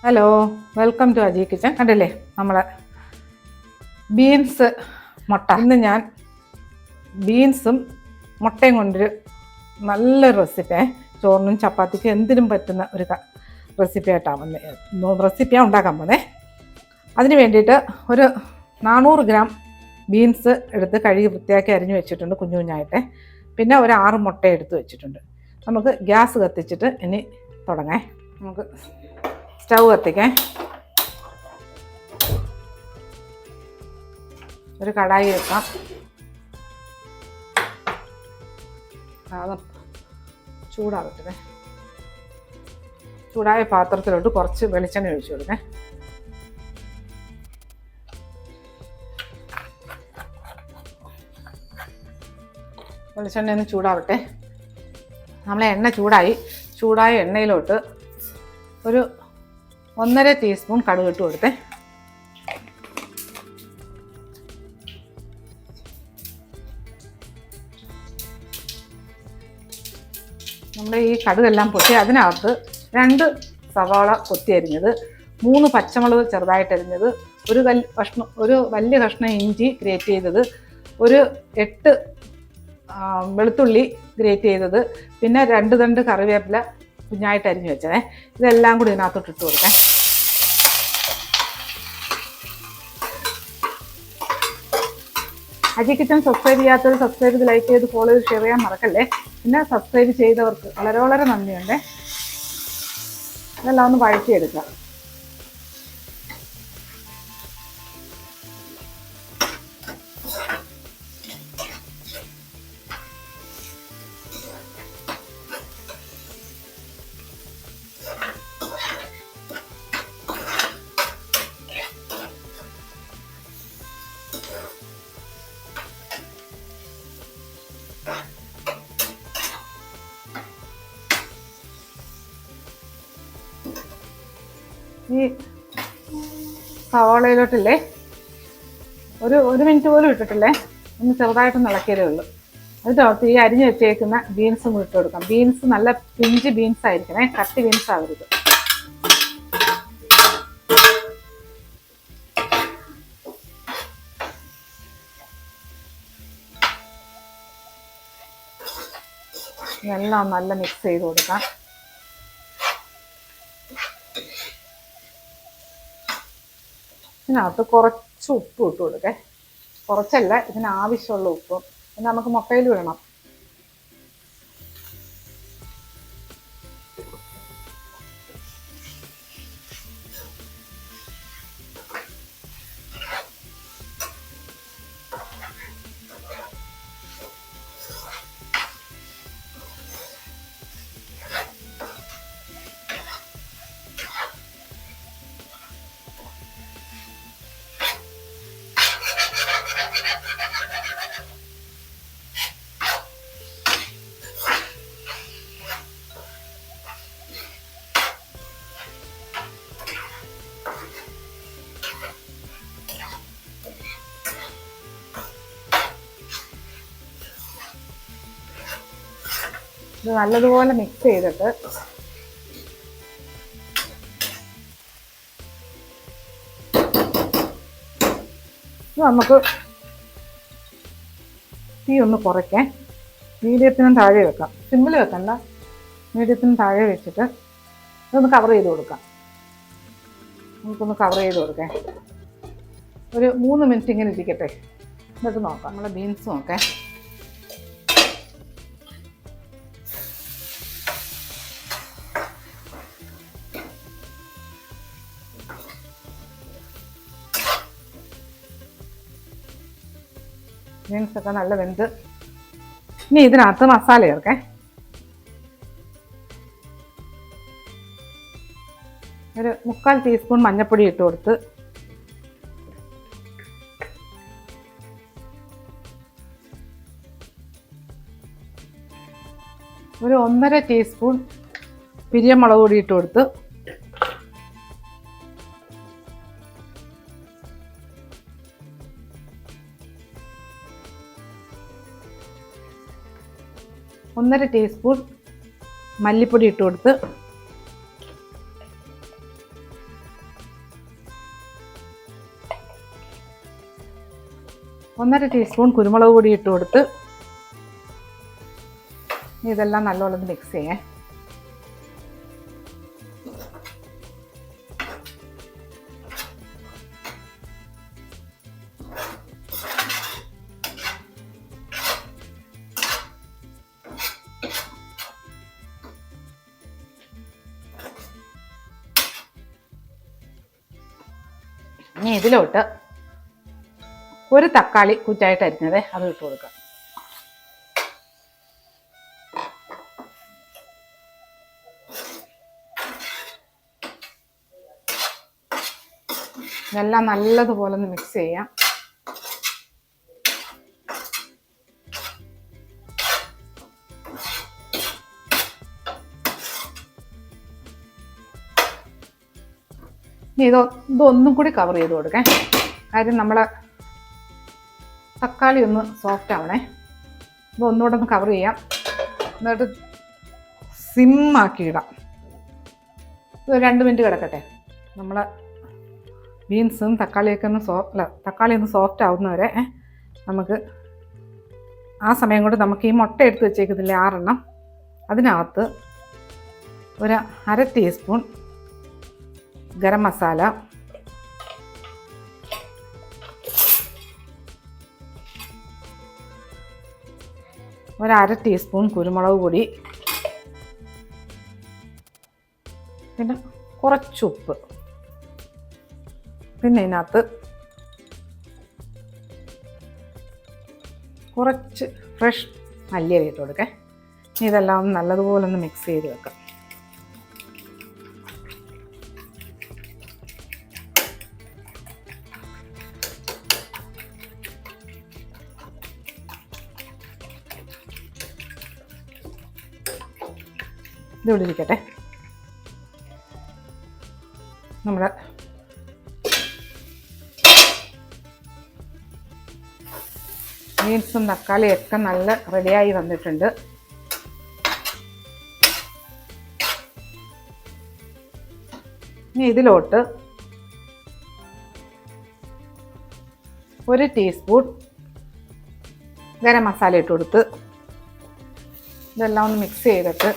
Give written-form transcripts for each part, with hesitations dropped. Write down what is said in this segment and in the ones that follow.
Hello, welcome to Aji kitchen. കണ്ടില്ലേ നമ്മളെ beans മുട്ട. ഇന്ന് ഞാൻ ബീൻസും മുട്ടയും കൊണ്ടൊരു നല്ലൊരു റെസിപ്പി, ചോറിനും ചപ്പാത്തിക്കും എന്തിനും പറ്റുന്ന ഒരു റെസിപ്പിയാണ് ഉണ്ടാക്കാൻ പോകുന്നത്. അതിന് വേണ്ടിയിട്ട് ഒരു 400 ഗ്രാം ബീൻസ് എടുത്ത് കഴുകി വൃത്തിയാക്കി അരിഞ്ഞു വെച്ചിട്ടുണ്ട് കുഞ്ഞു കുഞ്ഞായിട്ട്. പിന്നെ ഒരു 6 മുട്ട എടുത്ത് വെച്ചിട്ടുണ്ട്. നമുക്ക് ഗ്യാസ് കത്തിച്ചിട്ട് ഇനി തുടങ്ങാം. നമുക്ക് സ്റ്റൗ കത്തിക്കാം. ഒരു കടായി വെക്കാം. ചൂടാകട്ടെ. ചൂടായ പാത്രത്തിലോട്ട് കുറച്ച് വെളിച്ചെണ്ണ ഒഴിച്ചു കൊടുക്കാം. വെളിച്ചെണ്ണ ഒന്ന് ചൂടാവട്ടെ. നമ്മളെ എണ്ണ ചൂടായ എണ്ണയിലോട്ട് ഒരു 1.5 ടീസ്പൂൺ കടുക് ഇട്ട് കൊടുത്തേ. നമ്മുടെ ഈ കടുകെല്ലാം പൊട്ടി അതിനകത്ത് 2 സവാള കൊത്തി അരിഞ്ഞത്, 3 പച്ചമുളക് ചെറുതായിട്ട് അരിഞ്ഞത്, ഒരു വലിയ കഷ്ണം ഇഞ്ചി ഗ്രേറ്റ് ചെയ്തത്, ഒരു 8 വെളുത്തുള്ളി ഗ്രേറ്റ് ചെയ്തത്, പിന്നെ 2 തണ്ട് കറിവേപ്പില കുഞ്ഞായിട്ട് അരിഞ്ഞു വെച്ചതേ. ഇതെല്ലാം കൂടി ഇതിനകത്തോട്ട് ഇട്ട് കൊടുക്കാം. അജി കിച്ചൻ സബ്സ്ക്രൈബ് ചെയ്യാത്തവർ സബ്സ്ക്രൈബ് ചെയ്ത് ലൈക്ക് ചെയ്ത് ഫോളോ ചെയ്ത് ഷെയർ ചെയ്യാൻ മറക്കല്ലേ. പിന്നെ സബ്സ്ക്രൈബ് ചെയ്തവർക്ക് വളരെ വളരെ നന്ദിയുണ്ട്. ഇതെല്ലാം ഒന്ന് വഴറ്റിയെടുക്കാം. ഈ സവാളയിലോട്ടില്ലേ ഒരു മിനിറ്റ് പോലും ഇട്ടിട്ടില്ലേ, ഒന്ന് ചെറുതായിട്ടൊന്ന് ഇളക്കിയതേ ഉള്ളൂ. അതിനകത്ത് ഈ അരിഞ്ഞ് വെച്ചേക്കുന്ന ബീൻസും ഇട്ട് കൊടുക്കാം. ബീൻസ് നല്ല പിഞ്ച് ബീൻസ് ആയിരിക്കണേ, കട്ടി ബീൻസ് ആവരുത്. ഇതെല്ലാം നല്ല മിക്സ് ചെയ്ത് കൊടുക്കാം. ഇതിനകത്ത് കുറച്ച് ഉപ്പ് ഇട്ട് കൊടുക്കേ. കുറച്ചല്ല, ഇതിനാവശ്യമുള്ള ഉപ്പും. പിന്നെ നമുക്ക് മുട്ടയിൽ വിടണം. ഇത് നല്ലതുപോലെ മിക്സ് ചെയ്തിട്ട് നമുക്ക് തീ ഒന്ന് കുറയ്ക്കാൻ. മീഡിയത്തിനും താഴെ വെക്കാം. സിമ്പിൾ വെക്കണ്ട, മീഡിയത്തിനും താഴെ വെച്ചിട്ട് ഇതൊന്ന് കവർ ചെയ്ത് കൊടുക്കാം. നമുക്കൊന്ന് കവർ ചെയ്ത് കൊടുക്കാം. ഒരു 3 മിനിറ്റ് ഇങ്ങനെ ഇരിക്കട്ടെ. എന്നിട്ട് നോക്കാം. നമ്മളെ ബീൻസ് നോക്കാം. ബീൻസൊക്കെ നല്ല വെന്ത്. ഇനി ഇതിനകത്ത് മസാല ചേർക്കേ. ഒരു 3/4 ടീസ്പൂൺ മഞ്ഞൾപ്പൊടി ഇട്ട് കൊടുത്ത്, ഒരു 1.5 ടീസ്പൂൺ പിരിയമുളക് പൊടി ഇട്ട് കൊടുത്ത്, ഒന്നര ടീസ്പൂൺ മല്ലിപ്പൊടി ഇട്ട് കൊടുത്ത്, 1.5 ടീസ്പൂൺ കുരുമുളക് പൊടി ഇട്ട് കൊടുത്ത് ഇതെല്ലാം നല്ലോണം മിക്സ് ചെയ്യേ. ഇനി ഇതിലോട്ട് ഒരു തക്കാളി കുറ്റായിട്ട് അരിഞ്ഞത് അത് ഇട്ട് കൊടുക്കാം. ഇതെല്ലാം നല്ലതുപോലെ ഒന്ന് മിക്സ് ചെയ്യാം. ഇനി ഇതൊന്നും കൂടി കവർ ചെയ്ത് കൊടുക്കാം. കാര്യം നമ്മളെ തക്കാളി ഒന്ന് സോഫ്റ്റ് ആവണേ. ഇതൊന്നുകൂടെ ഒന്ന് കവർ ചെയ്യാം. എന്നിട്ട് സിമ്മാക്കി ഇടാം. ഇത് 2 മിനിറ്റ് കിടക്കട്ടെ. നമ്മളെ ബീൻസും തക്കാളിയൊക്കെ ഒന്ന് തക്കാളി ഒന്ന് സോഫ്റ്റ് ആവുന്നവരെ നമുക്ക് ആ സമയം കൊണ്ട് നമുക്ക് ഈ മുട്ട എടുത്ത് വെച്ചേക്കുന്നില്ലേ 6 എണ്ണം, അതിനകത്ത് ഒരു 1/2 ടീസ്പൂൺ ഗരം മസാല, ഒരു 1/2 ടീസ്പൂൺ കുരുമുളക് പൊടി, പിന്നെ കുറച്ച് ഉപ്പ്, പിന്നെ ഇതിനകത്ത് കുറച്ച് ഫ്രഷ് മല്ലിയില ഇട്ട് കൊടുക്കാം. ഇതെല്ലാം ഒന്ന് നല്ലതുപോലെ ഒന്ന് മിക്സ് ചെയ്ത് വെക്കാം. ഇതിവിടെ ഇരിക്കട്ടെ. നമ്മുടെ ബീൻസും തക്കാളിയൊക്കെ നല്ല റെഡിയായി വന്നിട്ടുണ്ട്. ഇനി ഇതിലോട്ട് 1 ടീസ്പൂൺ ഗരം മസാല ഇട്ട് കൊടുത്ത് ഇതെല്ലാം ഒന്ന് മിക്സ് ചെയ്തിട്ട്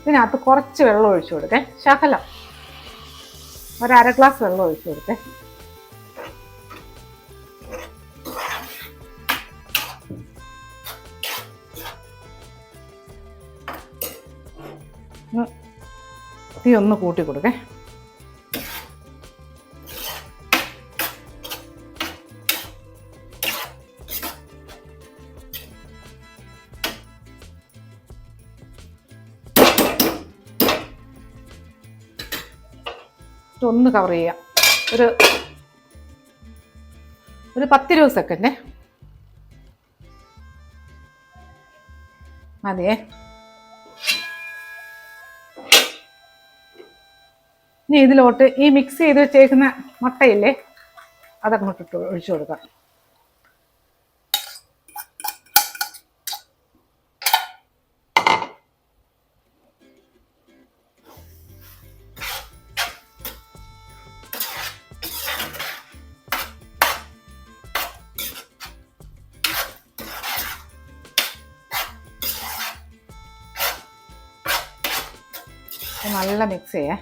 ഇതിനകത്ത് കുറച്ച് വെള്ളം ഒഴിച്ചു കൊടുക്കേ. ശകലം ഒരു 1/2 ഗ്ലാസ് വെള്ളം ഒഴിച്ചു കൊടുക്കേ. തീ ഒന്ന് കൂട്ടി കൊടുക്കേ. ഒന്ന് കവർ ചെയ്യാം. ഒരു 10-20 സെക്കൻഡ് മതിയേ. ഇനി ഇതിലോട്ട് ഈ മിക്സ് ചെയ്ത് വെച്ചേക്കുന്ന മുട്ടയില്ലേ അതങ്ങോട്ട് ഒഴിച്ചു കൊടുക്കാം. നല്ല മിക്സ് ചെയ്യേ.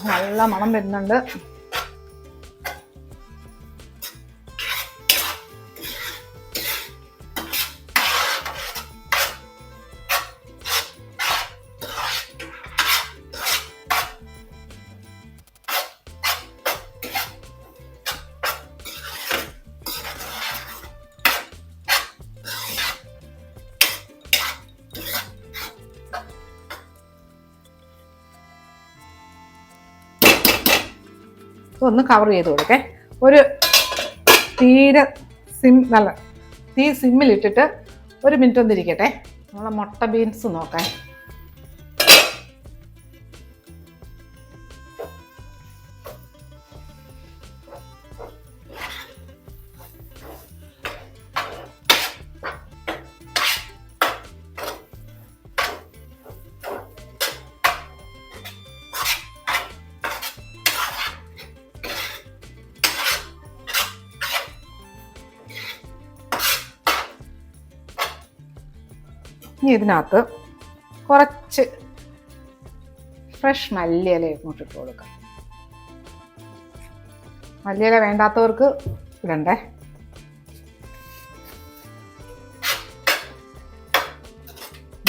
നല്ല മണം വരുന്നുണ്ട്. ഒന്ന് കവർ ചെയ്ത് കൊടുക്കേ. ഒരു തീരെ തീ സിമ്മിലിട്ടിട്ട് 1 മിനിറ്റ് ഒന്നിരിക്കട്ടെ. നമ്മളെ മുട്ട ബീൻസ് നോക്കാം. ഇനി ഇതിനകത്ത് കുറച്ച് ഫ്രഷ് മല്ലിയില ഇങ്ങോട്ട് ഇട്ട് കൊടുക്കാം. മല്ലിയില വേണ്ടാത്തവർക്ക് ഇടണ്ടേ.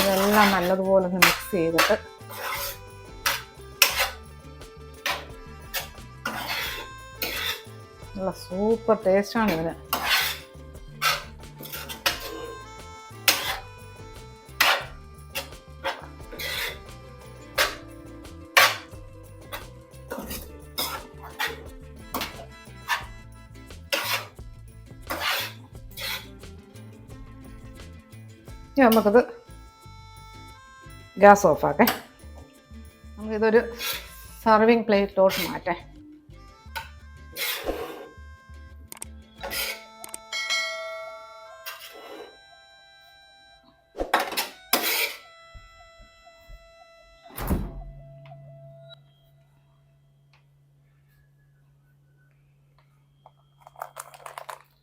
ഇതെല്ലാം നല്ലതുപോലെ ഒന്ന് മിക്സ് ചെയ്തിട്ട് നല്ല സൂപ്പർ ടേസ്റ്റാണ് ഇതിന്. ഇനി നമുക്കത് ഗ്യാസ് ഓഫാക്കേ. നമുക്കിതൊരു സർവിങ് പ്ലേറ്റിലോട്ട് മാറ്റേ.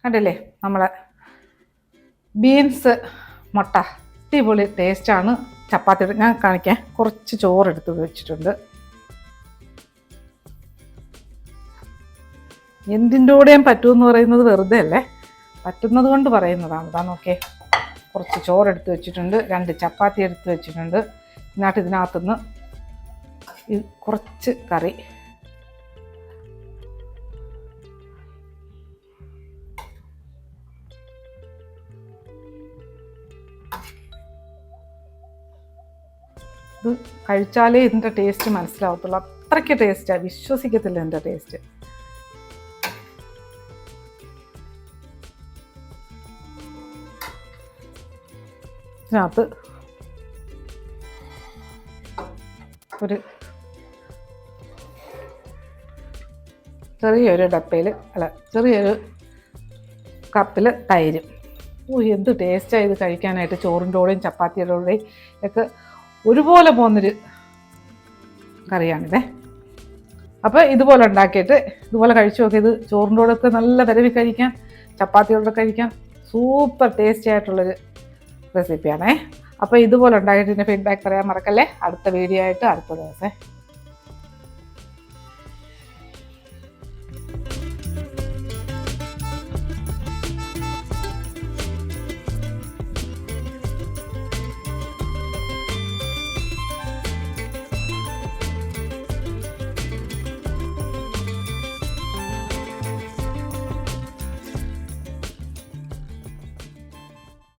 കണ്ടില്ലേ നമ്മളെ ബീൻസ് മുട്ട അടിപൊളി ടേസ്റ്റാണ്. ചപ്പാത്തി ഞാൻ കാണിക്കാം. കുറച്ച് ചോറെടുത്ത് വെച്ചിട്ടുണ്ട്. എന്തിൻ്റെ കൂടെയും പറ്റുമെന്ന് പറയുന്നത് വെറുതെ അല്ലേ, പറ്റുന്നത് കൊണ്ട് പറയുന്നതാണ്. അതാ നോക്കേ, കുറച്ച് ചോറെടുത്ത് വെച്ചിട്ടുണ്ട്, 2 ചപ്പാത്തി എടുത്ത് വെച്ചിട്ടുണ്ട്. എന്നിട്ട് ഇതിനകത്തുനിന്ന് കുറച്ച് കറി, ഇത് കഴിച്ചാലേ ഇതിൻ്റെ ടേസ്റ്റ് മനസ്സിലാവത്തുള്ളൂ. അത്രയ്ക്ക് ടേസ്റ്റാണ്, വിശ്വസിക്കത്തില്ല ഇതിൻ്റെ ടേസ്റ്റ്. ഇതിനകത്ത് ഒരു ചെറിയൊരു ഡപ്പയിൽ ചെറിയൊരു കപ്പിൽ തൈര്. എന്ത് ടേസ്റ്റാണ് ഇത് കഴിക്കാനായിട്ട്. ചോറിൻ്റെ കൂടെയും ചപ്പാത്തിയുടെ കൂടെയും ഒക്കെ ഒരുപോലെ പോകുന്നൊരു കറിയാണിതേ. അപ്പോൾ ഇതുപോലെ ഉണ്ടാക്കിയിട്ട് ഇതുപോലെ കഴിച്ചു നോക്കി. ഇത് ചോറിൻ്റെ കൂടെ നല്ല തരവി കഴിക്കാൻ, ചപ്പാത്തിയോടെ കഴിക്കാൻ സൂപ്പർ ടേസ്റ്റി ആയിട്ടുള്ളൊരു റെസിപ്പിയാണേ. അപ്പോൾ ഇതുപോലെ ഉണ്ടാക്കിയിട്ട് ഇതിൻ്റെ ഫീഡ്ബാക്ക് പറയാൻ മറക്കല്ലേ. അടുത്ത വീഡിയോ ആയിട്ട് അടുത്ത ദിവസം